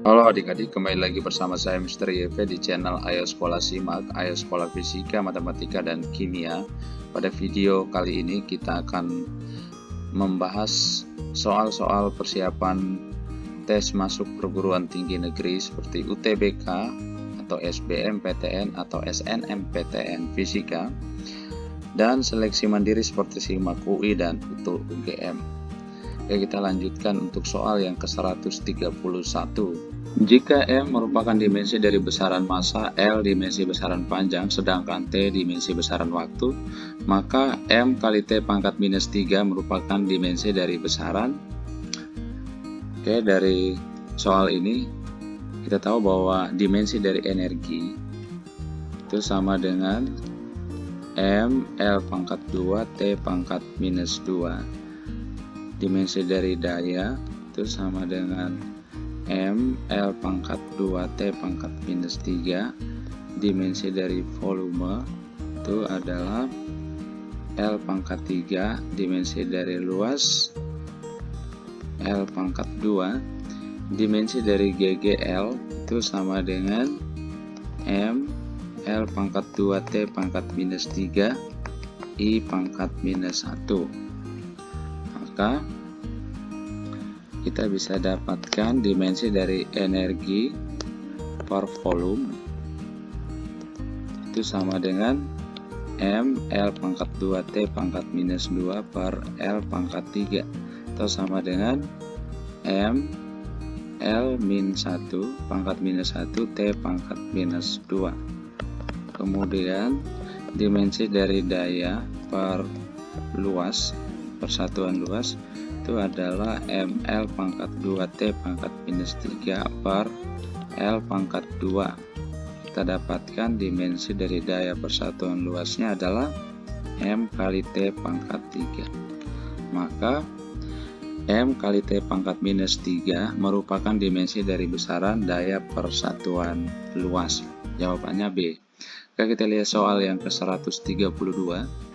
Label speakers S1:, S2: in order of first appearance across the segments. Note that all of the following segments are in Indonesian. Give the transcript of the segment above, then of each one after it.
S1: Halo adik-adik, kembali lagi bersama saya Mr. YV di channel Ayo Sekolah Simak, Ayo Sekolah Fisika, Matematika, dan Kimia. Pada video kali ini kita akan membahas soal-soal persiapan tes masuk perguruan tinggi negeri seperti UTBK atau SBMPTN atau SNMPTN Fisika, dan seleksi mandiri seperti SIMAK UI dan UTU UGM. Oke, kita lanjutkan untuk soal yang ke-131. Jika M merupakan dimensi dari besaran massa, L dimensi besaran panjang, sedangkan T dimensi besaran waktu, maka M kali T pangkat minus 3 merupakan dimensi dari besaran. Oke, dari soal ini kita tahu bahwa dimensi dari energi itu sama dengan M L pangkat 2 T pangkat minus 2. Dimensi dari daya itu sama dengan M L pangkat 2 T pangkat minus 3. Dimensi dari volume itu adalah L pangkat 3. Dimensi dari luas L pangkat 2. Dimensi dari GGL itu sama dengan M L pangkat 2 T pangkat minus 3 I pangkat minus 1. Maka kita bisa dapatkan dimensi dari energi per volume itu sama dengan M L pangkat 2 T pangkat minus 2 per L pangkat 3 atau sama dengan M L min 1 pangkat minus 1 T pangkat minus 2. Kemudian dimensi dari daya per luas, persatuan luas itu adalah ML pangkat 2 T pangkat minus 3 per L pangkat 2. Kita dapatkan dimensi dari daya persatuan luasnya adalah M kali T pangkat 3. Maka M kali T pangkat minus 3 merupakan dimensi dari besaran daya persatuan luas. Jawabannya B. Oke, kita lihat soal yang ke-132.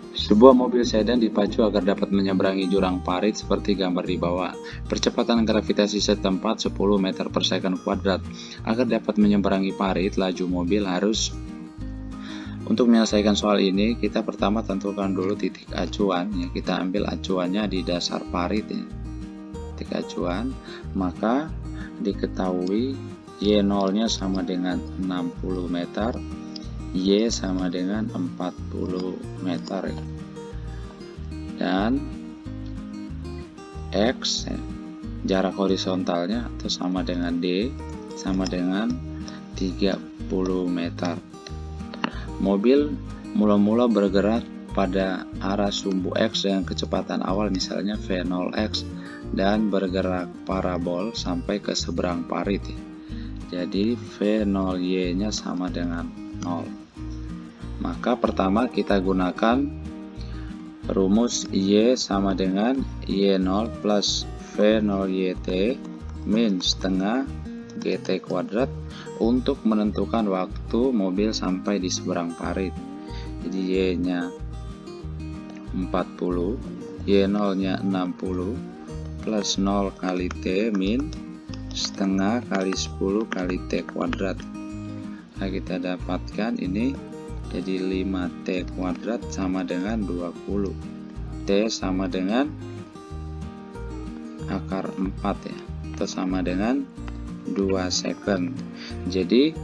S1: Sebuah mobil sedan dipacu agar dapat menyeberangi jurang parit seperti gambar di bawah. Percepatan gravitasi setempat 10 meter per second kuadrat. Agar dapat menyeberangi parit, laju mobil harus. Untuk menyelesaikan soal ini, kita pertama tentukan dulu titik acuan. Ya, kita ambil acuannya di dasar parit. Ya. Titik acuan, maka diketahui Y0-nya sama dengan 60 meter. Y sama dengan 40 meter dan X jarak horizontalnya itu sama dengan D sama dengan 30 meter. Mobil mula-mula bergerak pada arah sumbu X dengan kecepatan awal misalnya V0x dan bergerak parabol sampai ke seberang parit. Jadi V0Y nya sama dengan 0. Maka pertama kita gunakan rumus Y sama dengan Y0 plus V0YT min setengah GT kuadrat untuk menentukan waktu mobil sampai di seberang parit. Jadi Y nya 40, Y0 nya 60 plus 0 kali T min setengah kali 10 kali T kuadrat. Nah, kita dapatkan ini jadi 5T kuadrat sama dengan 20. T sama dengan akar 4 ya. Itu sama dengan 2 second. Jadi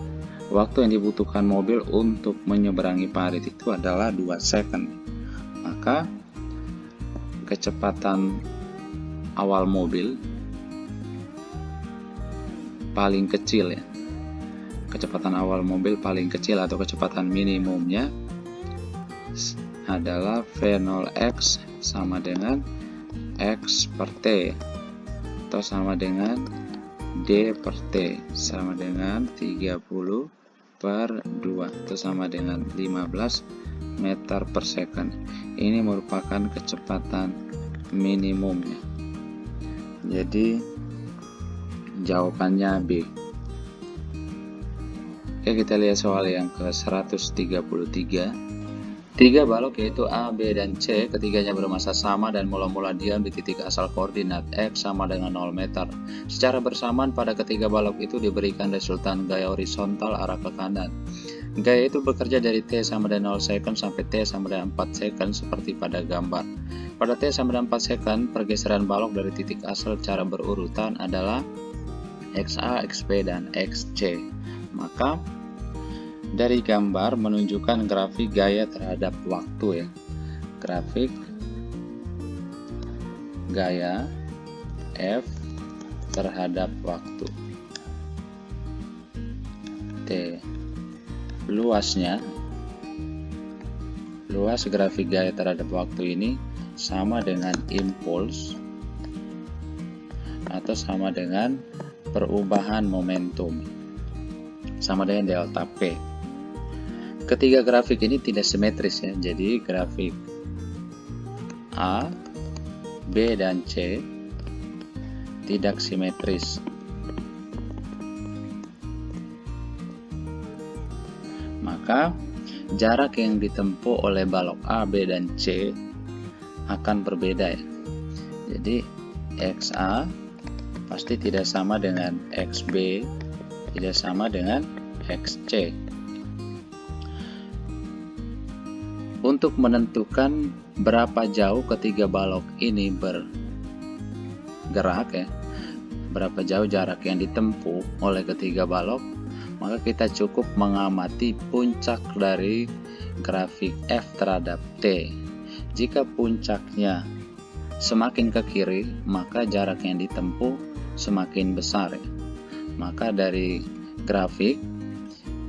S1: waktu yang dibutuhkan mobil untuk menyeberangi parit itu adalah 2 second. Maka kecepatan awal mobil paling kecil ya. Kecepatan awal mobil paling kecil atau kecepatan minimumnya adalah V0x sama dengan X per T atau sama dengan D per T sama dengan 30 per 2 atau sama dengan 15 meter per second. Ini merupakan kecepatan minimumnya. Jadi jawabannya B. Oke, kita lihat soal yang ke-133. Tiga balok yaitu A, B, dan C, ketiganya bermassa sama dan mula-mula diam di titik asal koordinat X sama dengan 0 meter. Secara bersamaan pada ketiga balok itu diberikan resultan gaya horizontal arah ke kanan. Gaya itu bekerja dari T sama dengan 0 second sampai T sama dengan 4 second seperti pada gambar. Pada T sama dengan 4 second, pergeseran balok dari titik asal secara berurutan adalah XA, XB, dan XC. Maka dari gambar menunjukkan grafik gaya terhadap waktu ya. Grafik gaya F terhadap waktu. T. Luas grafik gaya terhadap waktu ini sama dengan impuls atau sama dengan perubahan momentum, sama dengan delta P. Ketiga grafik ini tidak simetris ya, jadi grafik A, B, dan C tidak simetris. Maka jarak yang ditempuh oleh balok A, B, dan C akan berbeda ya. Jadi XA pasti tidak sama dengan XB, tidak sama dengan XC. Untuk menentukan berapa jauh ketiga balok ini bergerak ya, berapa jauh jarak yang ditempuh oleh ketiga balok, maka kita cukup mengamati puncak dari grafik F terhadap T. Jika puncaknya semakin ke kiri, maka jarak yang ditempuh semakin besar ya. Maka dari grafik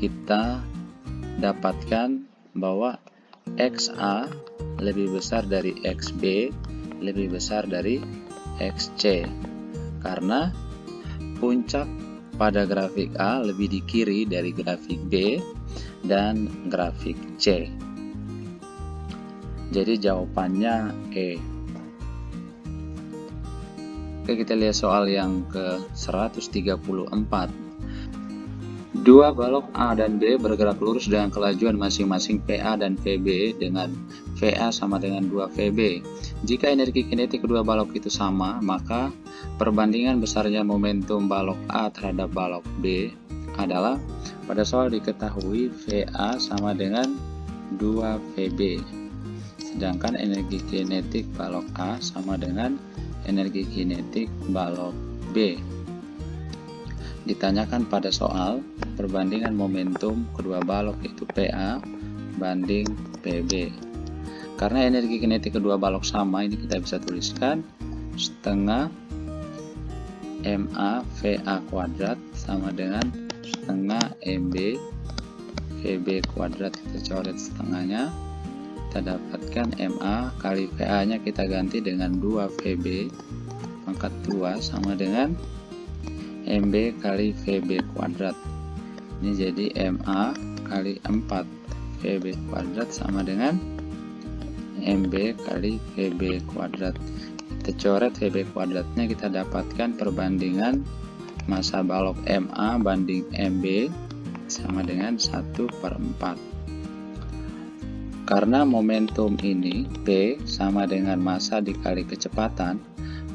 S1: kita dapatkan bahwa XA lebih besar dari XB, lebih besar dari XC, karena puncak pada grafik A lebih di kiri dari grafik B dan grafik C. Jadi jawabannya E. Oke, kita lihat soal yang ke-134. Dua balok A dan B bergerak lurus dengan kelajuan masing-masing PA dan VB dengan VA sama dengan 2 VB. Jika energi kinetik kedua balok itu sama, maka perbandingan besarnya momentum balok A terhadap balok B adalah, pada soal diketahui VA sama dengan 2 VB. Sedangkan energi kinetik balok A sama dengan energi kinetik balok B. Ditanyakan pada soal perbandingan momentum kedua balok yaitu PA banding PB. Karena energi kinetik kedua balok sama, ini kita bisa tuliskan setengah MA VA kuadrat sama dengan setengah MB VB kuadrat. Kita coret setengahnya, kita dapatkan MA kali VA nya kita ganti dengan 2 VB pangkat 2 sama dengan MB kali VB kuadrat. Ini jadi MA kali 4 VB kuadrat sama dengan MB kali VB kuadrat. Kita coret VB kuadratnya, kita dapatkan perbandingan massa balok MA banding MB sama dengan 1/4. Karena momentum ini P sama dengan massa dikali kecepatan,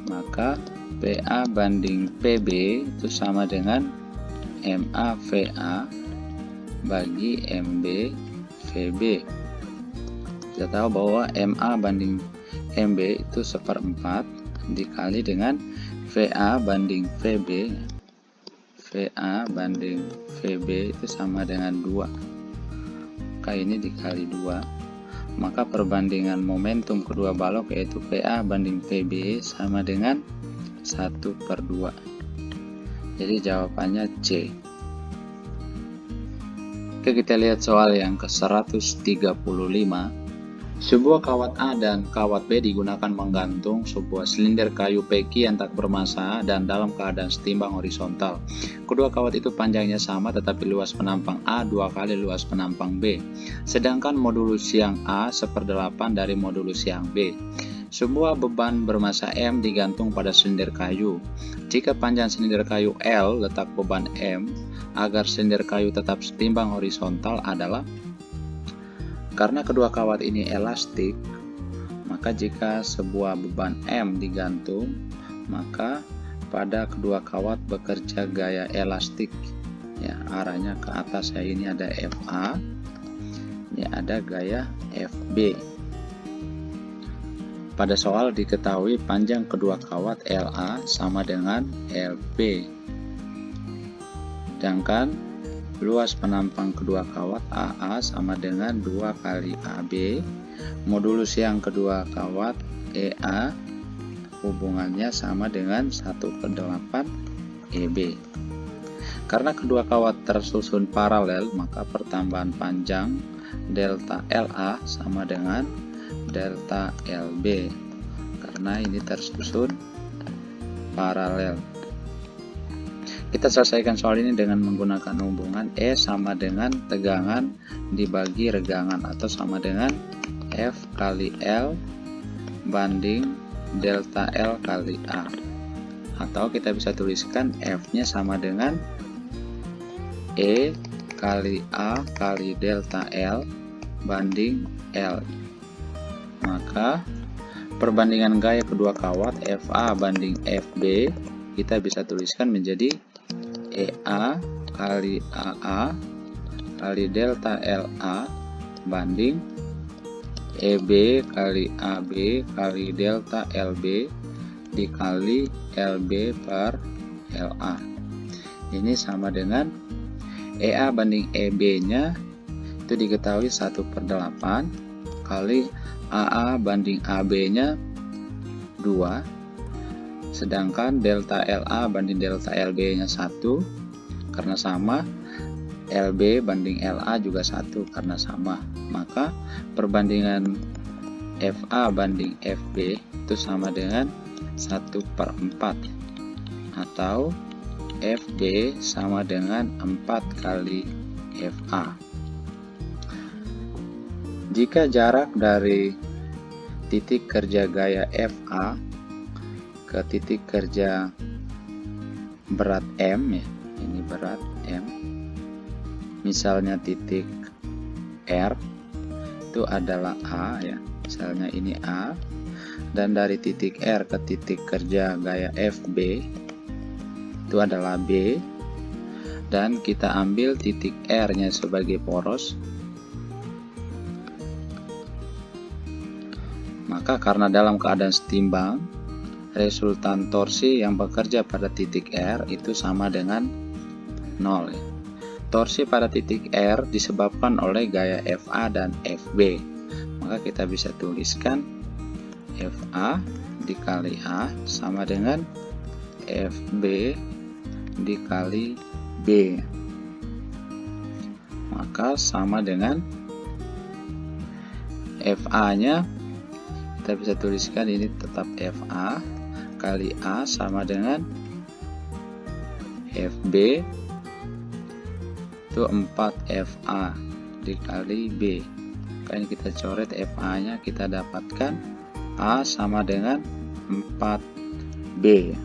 S1: maka PA banding PB itu sama dengan MA VA bagi MB VB. Kita tahu bahwa MA banding MB itu 1/4 dikali dengan VA banding VB. VA banding VB itu sama dengan 2. Maka ini dikali 2. Maka perbandingan momentum kedua balok yaitu PA banding PB sama dengan 1/2. Jadi jawabannya C. Oke, kita lihat soal yang ke-135. Sebuah kawat A dan kawat B digunakan menggantung sebuah silinder kayu peki yang tak bermassa dan dalam keadaan setimbang horizontal. Kedua kawat itu panjangnya sama tetapi luas penampang A 2 kali luas penampang B. Sedangkan modulus yang A 1/8 dari modulus yang B. Sebuah beban bermassa M digantung pada silinder kayu. Jika panjang silinder kayu L, letak beban M agar silinder kayu tetap setimbang horizontal adalah, Karena kedua kawat ini elastik, maka jika sebuah beban M digantung, maka pada kedua kawat bekerja gaya elastik. Ya, arahnya ke atas ya, ini ada FA, ini ada gaya FB. Pada soal diketahui panjang kedua kawat LA sama dengan LB. Sedangkan luas penampang kedua kawat AA sama dengan 2 kali AB. Modulus yang kedua kawat EA hubungannya sama dengan 1/8 EB. Karena kedua kawat tersusun paralel, maka pertambahan panjang delta LA sama dengan delta LB. Karena ini tersusun paralel. Kita selesaikan soal ini dengan menggunakan hubungan E sama dengan tegangan dibagi regangan, atau sama dengan F kali L banding delta L kali A. Atau kita bisa tuliskan F-nya sama dengan E kali A kali delta L banding L. Maka perbandingan gaya kedua kawat FA banding FB kita bisa tuliskan menjadi EA kali AA kali delta LA banding EB kali AB kali delta LB dikali LB per LA. Ini sama dengan EA banding EB nya itu diketahui 1/8 kali AA banding AB nya 2, sedangkan delta LA banding delta LB nya 1 karena sama, LB banding LA juga 1 karena sama. Maka perbandingan FA banding FB itu sama dengan 1/4, atau FB sama dengan 4 kali FA. Jika jarak dari titik kerja gaya FA ke titik kerja berat M, ya, ini berat M, misalnya titik R itu adalah A, ya, misalnya ini A, dan dari titik R ke titik kerja gaya FB itu adalah B, dan kita ambil titik R nya sebagai poros, maka karena dalam keadaan setimbang, resultan torsi yang bekerja pada titik R itu sama dengan 0. Torsi pada titik R disebabkan oleh gaya FA dan FB. Maka kita bisa tuliskan FA dikali A sama dengan FB dikali B. Maka sama dengan FA nya kita bisa tuliskan ini tetap FA kali A sama dengan FB itu 4FA dikali B. Ini kita coret FA nya, kita dapatkan A sama dengan 4B.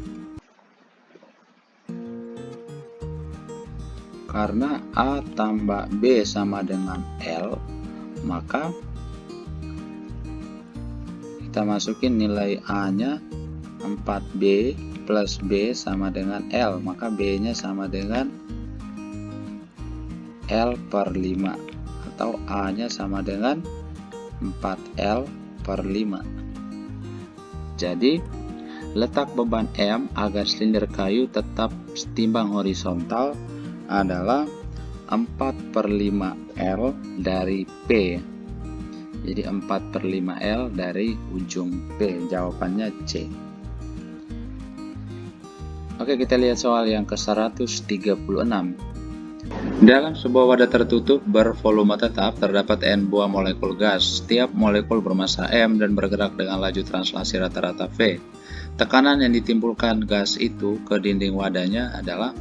S1: Karena A tambah B sama dengan L, maka kita masukin nilai A nya 4B plus B sama dengan L, maka B nya sama dengan L per 5, atau A nya sama dengan 4L per 5. Jadi letak beban M agar silinder kayu tetap setimbang horizontal adalah 4/5L dari P. Jadi 4/5L dari ujung P. Jawabannya C. Oke, kita lihat soal yang ke-136. Dalam sebuah wadah tertutup bervolume tetap terdapat N buah molekul gas. Setiap molekul bermassa M dan bergerak dengan laju translasi rata-rata V. Tekanan yang ditimbulkan gas itu ke dinding wadahnya adalah.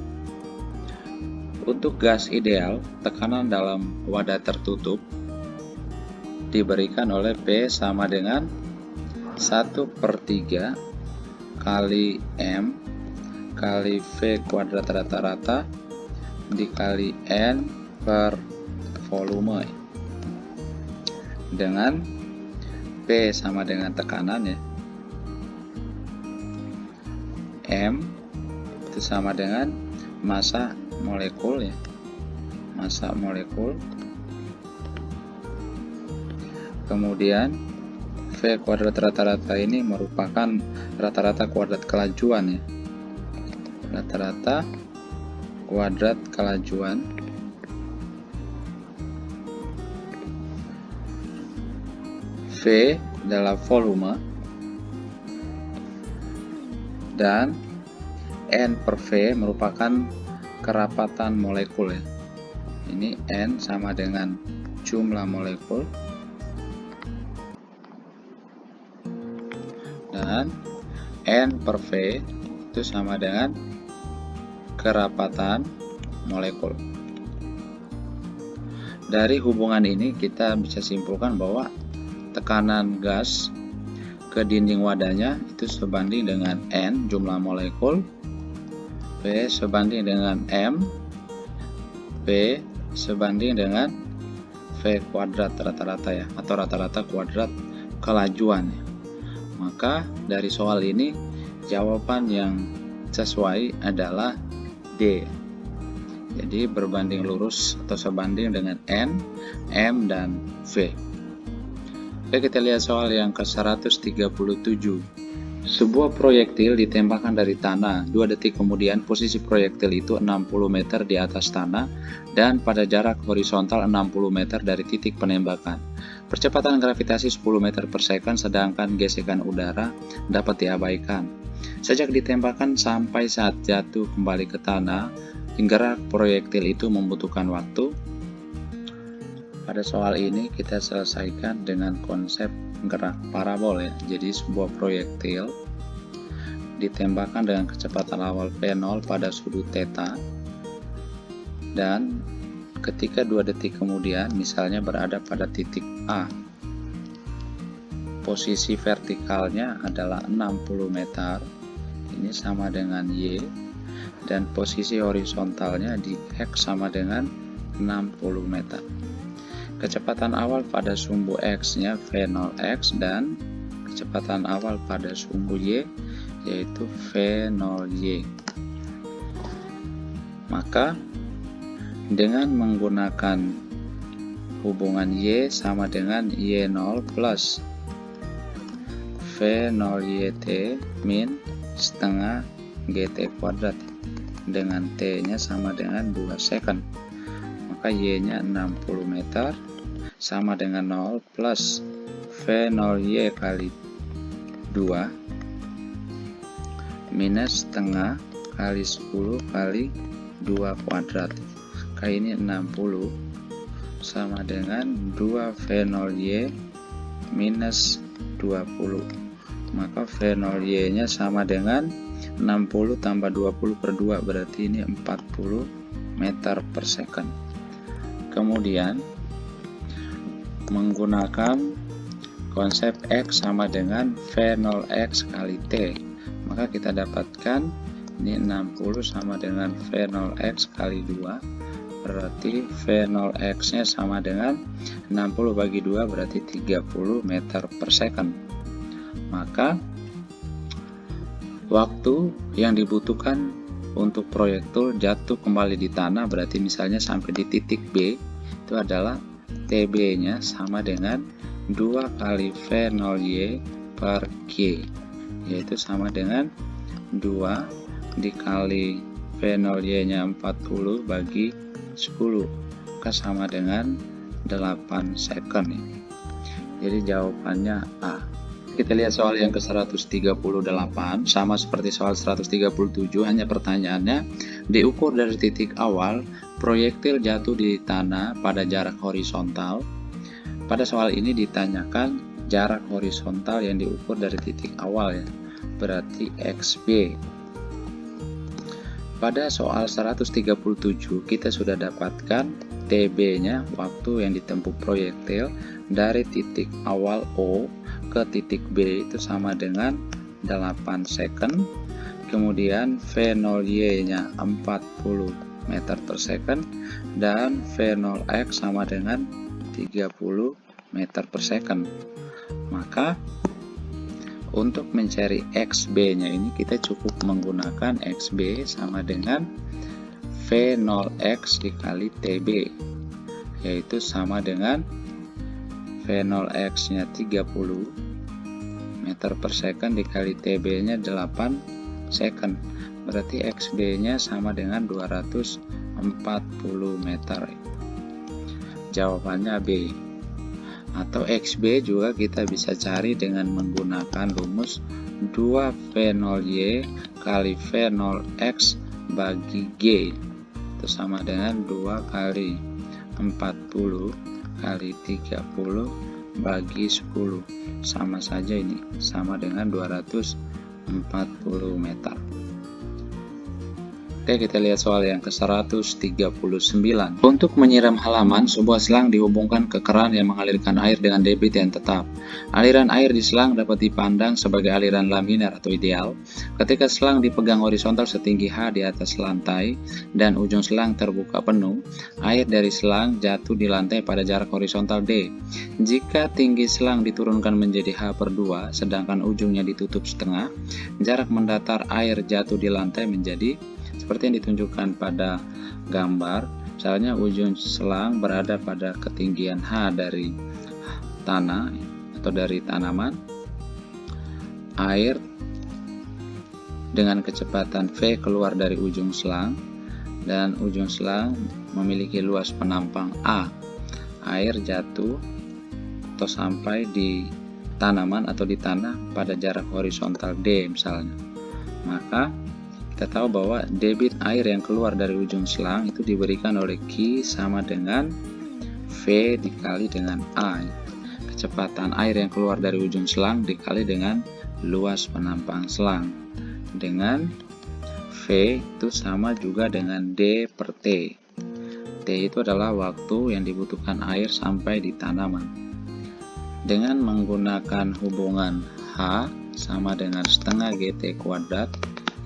S1: Untuk gas ideal, tekanan dalam wadah tertutup diberikan oleh P sama dengan 1/3 kali M kali V kuadrat rata-rata dikali N per volume. dengan P sama dengan tekanan ya, M itu sama dengan massa molekul ya, massa molekul. Kemudian V kuadrat rata-rata ini merupakan rata-rata kuadrat kelajuan ya, rata-rata kuadrat kelajuan. V adalah volume dan N per V merupakan kerapatan molekul ya. Ini N sama dengan jumlah molekul dan N per V itu sama dengan kerapatan molekul. Dari hubungan ini kita bisa simpulkan bahwa tekanan gas ke dinding wadahnya itu sebanding dengan N jumlah molekul, V sebanding dengan M, P sebanding dengan V kuadrat rata-rata ya, atau rata-rata kuadrat kelajuan ya. Maka dari soal ini jawaban yang sesuai adalah D. Jadi berbanding lurus atau sebanding dengan N, M, dan V. Oke, kita lihat soal yang ke-137. Sebuah proyektil ditembakkan dari tanah. 2 detik kemudian posisi proyektil itu 60 meter di atas tanah dan pada jarak horizontal 60 meter dari titik penembakan. Percepatan gravitasi 10 meter per second sedangkan gesekan udara dapat diabaikan. Sejak ditembakkan sampai saat jatuh kembali ke tanah, gerak proyektil itu membutuhkan waktu. Pada soal ini kita selesaikan dengan konsep gerak parabol ya. Jadi sebuah proyektil ditembakkan dengan kecepatan awal V0 pada sudut theta dan ketika 2 detik kemudian misalnya berada pada titik A, posisi vertikalnya adalah 60 meter, ini sama dengan Y, dan posisi horizontalnya di X sama dengan 60 meter. Kecepatan awal pada sumbu X-nya V0X dan kecepatan awal pada sumbu Y yaitu V0Y. Maka dengan menggunakan hubungan Y sama dengan Y0 plus V0YT min setengah GT kuadrat dengan T-nya sama dengan 2 second. Maka Y-nya 60 meter sama dengan 0 plus V0Y kali 2 minus setengah kali 10 kali 2 kuadrat. Kali ini 60 sama dengan 2 V0Y minus 20. Maka V0Y nya sama dengan 60 tambah 20 per 2 berarti ini 40 meter per second. Kemudian menggunakan konsep X sama dengan V0X kali T, maka kita dapatkan ini 60 sama dengan V0X kali 2 berarti V0X nya sama dengan 60 bagi 2 berarti 30 meter per second. Maka waktu yang dibutuhkan untuk proyektil jatuh kembali di tanah berarti misalnya sampai di titik B itu adalah TB nya sama dengan 2 kali V0Y per G, yaitu sama dengan 2 dikali V0Y nya 40 bagi 10, maka sama dengan 8 second ya. Jadi jawabannya A. Kita lihat soal yang ke-138, sama seperti soal 137, hanya pertanyaannya diukur dari titik awal proyektil jatuh di tanah pada jarak horizontal. Pada soal ini ditanyakan jarak horizontal yang diukur dari titik awal ya, berarti XB. Pada soal 137 kita sudah dapatkan TB-nya, waktu yang ditempuh proyektil dari titik awal O ke titik B itu sama dengan 8 second. Kemudian V0Y nya 40 meter per second dan V0X sama dengan 30 meter per second. Maka untuk mencari XB-nya ini kita cukup menggunakan XB sama dengan V0X dikali TB, yaitu sama dengan V0X nya 30 meter per second dikali TB nya 8 second, berarti XB nya sama dengan 240 meter. Jawabannya B. Atau XB juga kita bisa cari dengan menggunakan rumus 2V0Y kali V0X bagi G, itu sama dengan 2 kali 40 kali 30 bagi 10, sama saja ini, sama dengan 240 meter. Oke, kita lihat soal yang ke-139. Untuk menyiram halaman, sebuah selang dihubungkan ke keran yang mengalirkan air dengan debit yang tetap. Aliran air di selang dapat dipandang sebagai aliran laminar atau ideal ketika selang dipegang horizontal setinggi H di atas lantai dan ujung selang terbuka penuh. Air dari selang jatuh di lantai pada jarak horizontal D. Jika tinggi selang diturunkan menjadi H/2 sedangkan ujungnya ditutup setengah, jarak mendatar air jatuh di lantai menjadi seperti yang ditunjukkan pada gambar. Misalnya ujung selang berada pada ketinggian H dari tanah atau dari tanaman. Air dengan kecepatan V keluar dari ujung selang dan ujung selang memiliki luas penampang A. Air jatuh atau sampai di tanaman atau di tanah pada jarak horizontal D misalnya. Maka kita tahu bahwa debit air yang keluar dari ujung selang itu diberikan oleh Q sama dengan V dikali dengan A. Kecepatan air yang keluar dari ujung selang dikali dengan luas penampang selang. Dengan V itu sama juga dengan D per T. T itu adalah waktu yang dibutuhkan air sampai di tanaman. Dengan menggunakan hubungan H sama dengan setengah GT kuadrat,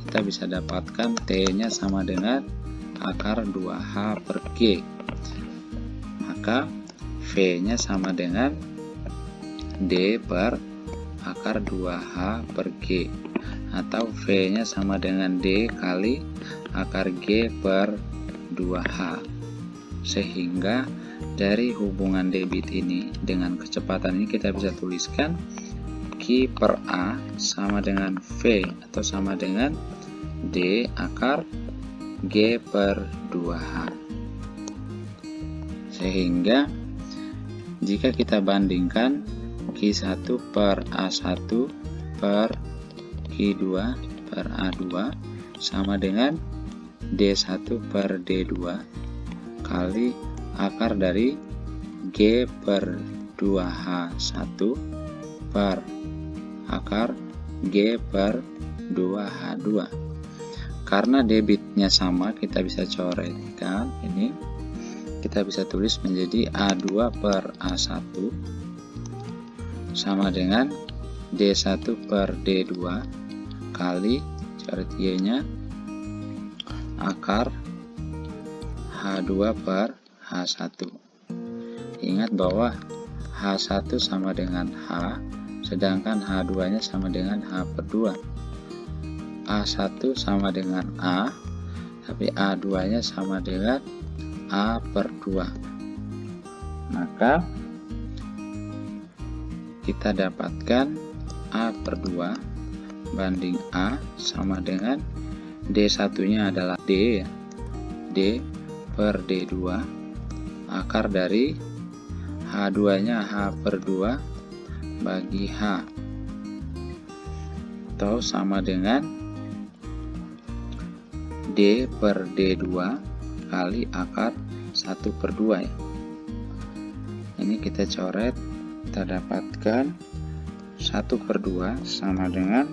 S1: kita bisa dapatkan T-nya sama dengan akar 2H per G. Maka V-nya sama dengan D per akar 2H per G. Atau V-nya sama dengan D kali akar G per 2H. Sehingga dari hubungan debit ini dengan kecepatan ini kita bisa tuliskan Q per A sama dengan V atau sama dengan D akar G per 2H. Sehingga jika kita bandingkan Q1 per A1 per Q2 per A2 sama dengan D1 per D2 kali akar dari G per 2H1 per akar G per 2H2. Karena debitnya sama, kita bisa coretkan ini. Kita bisa tulis menjadi A2 per A1 sama dengan D1 per D2 kali coret Y-nya akar H2 per H1. Ingat bahwa H1 sama dengan H, sedangkan H2 nya sama dengan H per 2. A1 sama dengan A, tapi A2 nya sama dengan A per 2. Maka kita dapatkan A per 2 banding A sama dengan D1 nya adalah D, D per D2 akar dari H2 nya H per 2 bagi H, atau sama dengan D per D2 kali akar 1 per 2 ya. Ini kita coret, kita dapatkan 1 per 2 sama dengan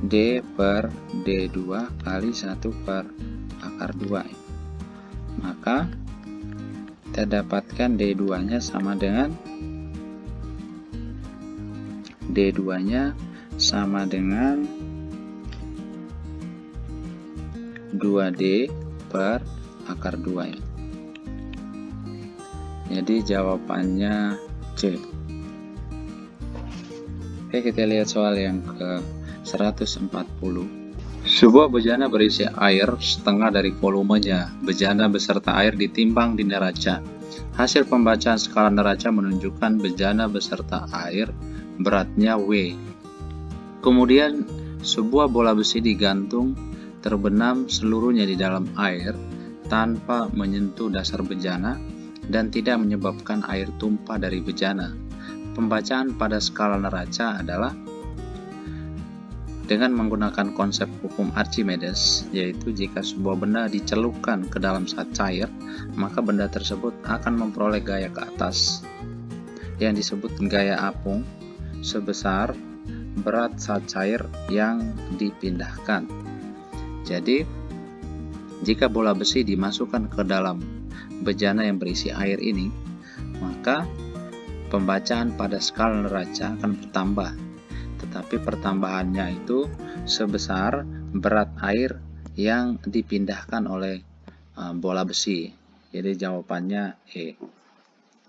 S1: D per D2 kali 1 per akar 2 ya. Maka kita dapatkan D2 nya sama dengan D2 nya sama dengan 2D per akar 2 ya. Jadi jawabannya C. Oke, kita lihat soal yang ke 140. Sebuah bejana berisi air setengah dari volumenya. Bejana beserta air ditimbang di neraca. Hasil pembacaan skala neraca menunjukkan bejana beserta air beratnya W. Kemudian sebuah bola besi digantung terbenam seluruhnya di dalam air tanpa menyentuh dasar bejana dan tidak menyebabkan air tumpah dari bejana. Pembacaan pada skala neraca adalah dengan menggunakan konsep hukum Archimedes, yaitu jika sebuah benda dicelupkan ke dalam zat cair, maka benda tersebut akan memperoleh gaya ke atas yang disebut gaya apung sebesar berat zat cair yang dipindahkan. Jadi, jika bola besi dimasukkan ke dalam bejana yang berisi air ini, maka pembacaan pada skala neraca akan bertambah, tetapi pertambahannya itu sebesar berat air yang dipindahkan oleh bola besi. Jadi jawabannya E.